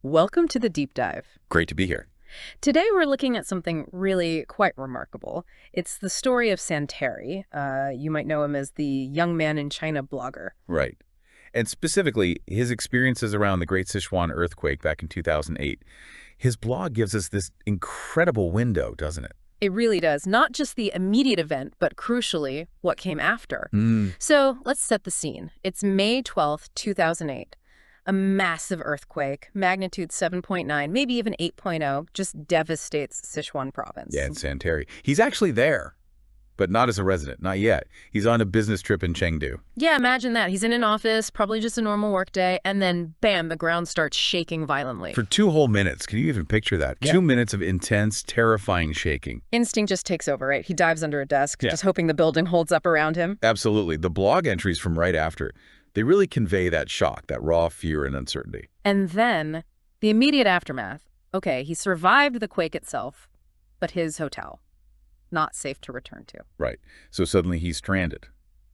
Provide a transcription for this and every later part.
Welcome to the deep dive. Great to be here. Today we're looking at something really quite remarkable. It's the story of Santeri. You might know him as the young man in China blogger. Right. And specifically, his experiences around the Great Sichuan Earthquake back in 2008. His blog gives us this incredible window, doesn't it? It really does. Not just the immediate event, but crucially, what came after. Mm. So let's set the scene. It's May 12th, 2008. A massive earthquake, magnitude 7.9, maybe even 8.0, just devastates Sichuan province. Yeah, it's Santeri. He's actually there, but not as a resident, not yet. He's on a business trip in Chengdu. Yeah, imagine that. He's in an office, probably just a normal workday, and then, bam, the ground starts shaking violently. For 2 whole minutes. Can you even picture that? Yeah. 2 minutes of intense, terrifying shaking. Instinct just takes over, right? He dives under a desk, just hoping the building holds up around him. Absolutely. The blog entries from right after, they really convey that shock, that raw fear and uncertainty. And then, the immediate aftermath. Okay, he survived the quake itself, but his hotel, not safe to return to. Right. So suddenly he's stranded,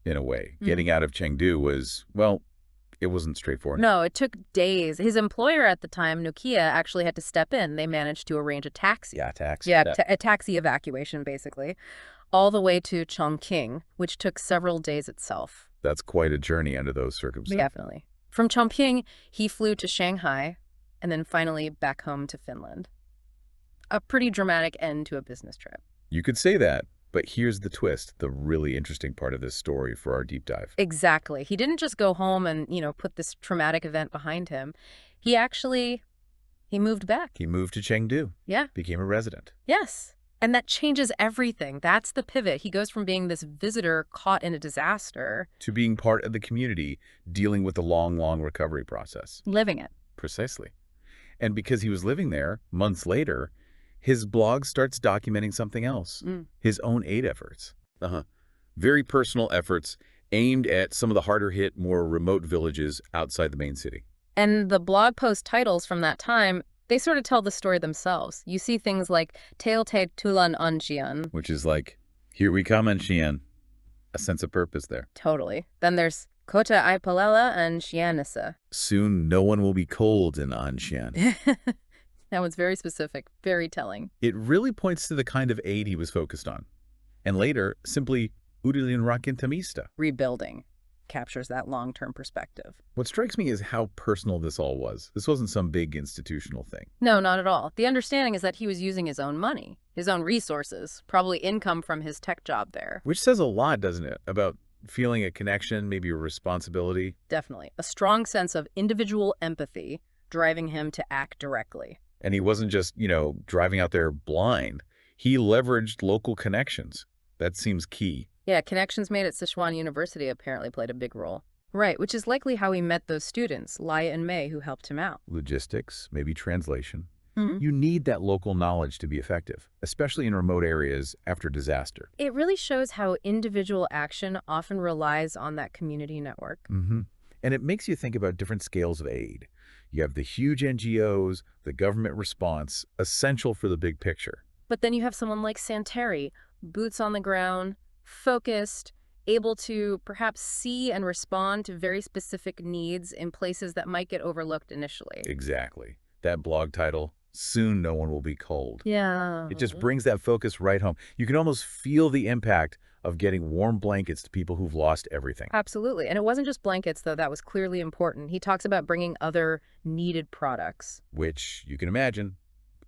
in a way. Getting out of Chengdu was, well, it wasn't straightforward. No, it took days. His employer at the time, Nokia, actually had to step in. They managed to arrange a taxi. Yeah, taxi. Yeah, a taxi evacuation, basically, all the way to Chongqing, which took several days itself. That's quite a journey under those circumstances. Definitely. From Chongqing, he flew to Shanghai, and then finally back home to Finland. A pretty dramatic end to a business trip. You could say that, but here's the twist, the really interesting part of this story for our deep dive. Exactly. He didn't just go home and, put this traumatic event behind him. He moved back. He moved to Chengdu. Yeah. Became a resident. Yes. And that changes everything. That's the pivot. He goes from being this visitor caught in a disaster to being part of the community, dealing with the long, long recovery process. Living it. Precisely. And because he was living there, months later, his blog starts documenting something else, his own aid efforts. Very personal efforts aimed at some of the harder hit, more remote villages outside the main city. And the blog post titles from that time, they sort of tell the story themselves. You see things like Teolte Tulan An Xian. Which is like, here we come, An Xian. A sense of purpose there. Totally. Then there's Kota Ipalela and Xianisa. Soon no one will be cold in An Xian. That one's very specific, very telling. It really points to the kind of aid he was focused on. And later, simply Udilin Rakintamista. Rebuilding captures that long-term perspective. What strikes me is how personal this all was. This wasn't some big institutional thing. No, not at all. The understanding is that he was using his own money, his own resources, probably income from his tech job there. Which says a lot, doesn't it, about feeling a connection, maybe a responsibility? Definitely. A strong sense of individual empathy driving him to act directly. And he wasn't just, driving out there blind. He leveraged local connections. That seems key. Yeah, connections made at Sichuan University apparently played a big role. Right, which is likely how he met those students, Laia and Mei, who helped him out. Logistics, maybe translation. You need that local knowledge to be effective, especially in remote areas after disaster. It really shows how individual action often relies on that community network. And it makes you think about different scales of aid. You have the huge NGOs, the government response, essential for the big picture. But then you have someone like Santeri, boots on the ground, focused, able to perhaps see and respond to very specific needs in places that might get overlooked initially. Exactly. That blog title, Soon No One Will Be Cold. Yeah. It just brings that focus right home. You can almost feel the impact of getting warm blankets to people who've lost everything. Absolutely. And it wasn't just blankets, though. That was clearly important. He talks about bringing other needed products. Which, you can imagine,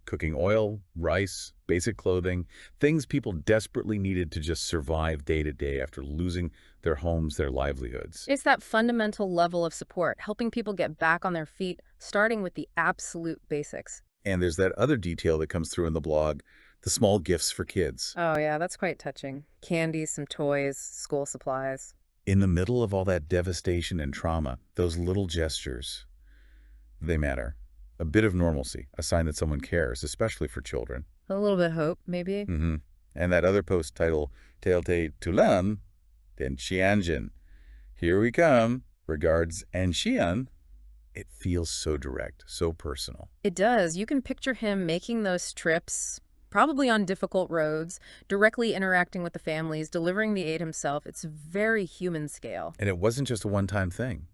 cooking oil, rice, basic clothing, things people desperately needed to just survive day to day after losing their homes, their livelihoods. It's that fundamental level of support, helping people get back on their feet, starting with the absolute basics. And there's that other detail that comes through in the blog, the small gifts for kids. Oh, yeah, that's quite touching. Candies, some toys, school supplies. In the middle of all that devastation and trauma, those little gestures, they matter. A bit of normalcy, a sign that someone cares, especially for children. A little bit of hope, maybe. And that other post title, Teolte Tulan, An Xian. Here we come. Regards, An Xian. It feels so direct, so personal. It does. You can picture him making those trips, probably on difficult roads, directly interacting with the families, delivering the aid himself. It's very human scale. And it wasn't just a one-time thing.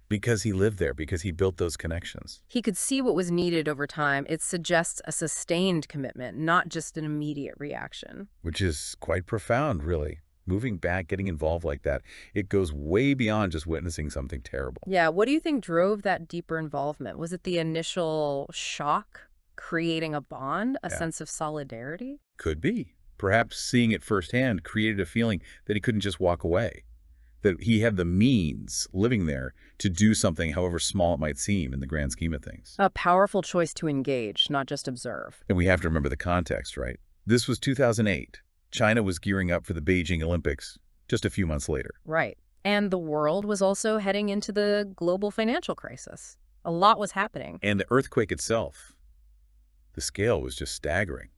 Because he lived there, because he built those connections. He could see what was needed over time. It suggests a sustained commitment, not just an immediate reaction. Which is quite profound, really. Moving back, getting involved like that, it goes way beyond just witnessing something terrible. Yeah, what do you think drove that deeper involvement? Was it the initial shock, creating a bond, a Yeah, sense of solidarity? could be. Perhaps seeing it firsthand created a feeling that he couldn't just walk away, that he had the means living there to do something, however small it might seem in the grand scheme of things. A powerful choice to engage, not just observe. And we have to remember the context, right? This was 2008. China was gearing up for the Beijing Olympics just a few months later. Right. And the world was also heading into the global financial crisis. A lot was happening. And the earthquake itself, the scale was just staggering.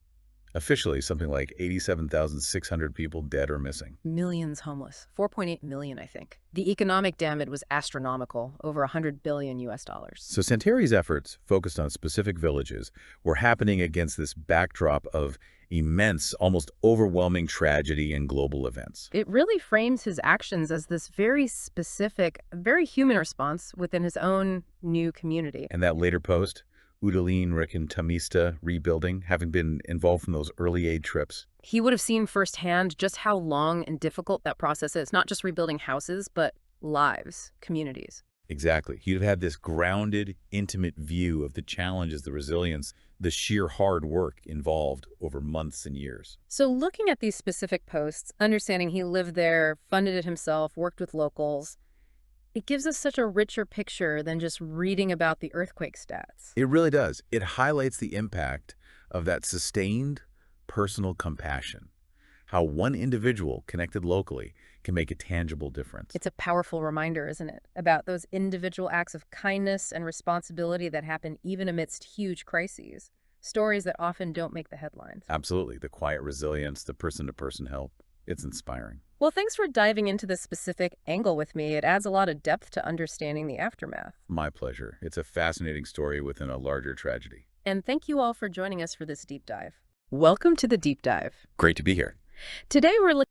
Officially, something like 87,600 people dead or missing. Millions homeless. 4.8 million, I think. The economic damage was astronomical, over 100 billion US dollars. So Santeri's efforts, focused on specific villages, were happening against this backdrop of immense, almost overwhelming tragedy and global events. It really frames his actions as this very specific, very human response within his own new community. And that later post, Udalin Recontamista rebuilding, having been involved from those early aid trips. He would have seen firsthand just how long and difficult that process is, not just rebuilding houses, but lives, communities. Exactly. He'd have had this grounded, intimate view of the challenges, the resilience, the sheer hard work involved over months and years. So looking at these specific posts, understanding he lived there, funded it himself, worked with locals, it gives us such a richer picture than just reading about the earthquake stats. It really does. It highlights the impact of that sustained personal compassion, how one individual connected locally can make a tangible difference. It's a powerful reminder, isn't it, about those individual acts of kindness and responsibility that happen even amidst huge crises, stories that often don't make the headlines. Absolutely. The quiet resilience, the person-to-person help. It's inspiring. Well, thanks for diving into this specific angle with me. It adds a lot of depth to understanding the aftermath. My pleasure. It's a fascinating story within a larger tragedy. And thank you all for joining us for this deep dive. Welcome to the deep dive. Great to be here. Today we're looking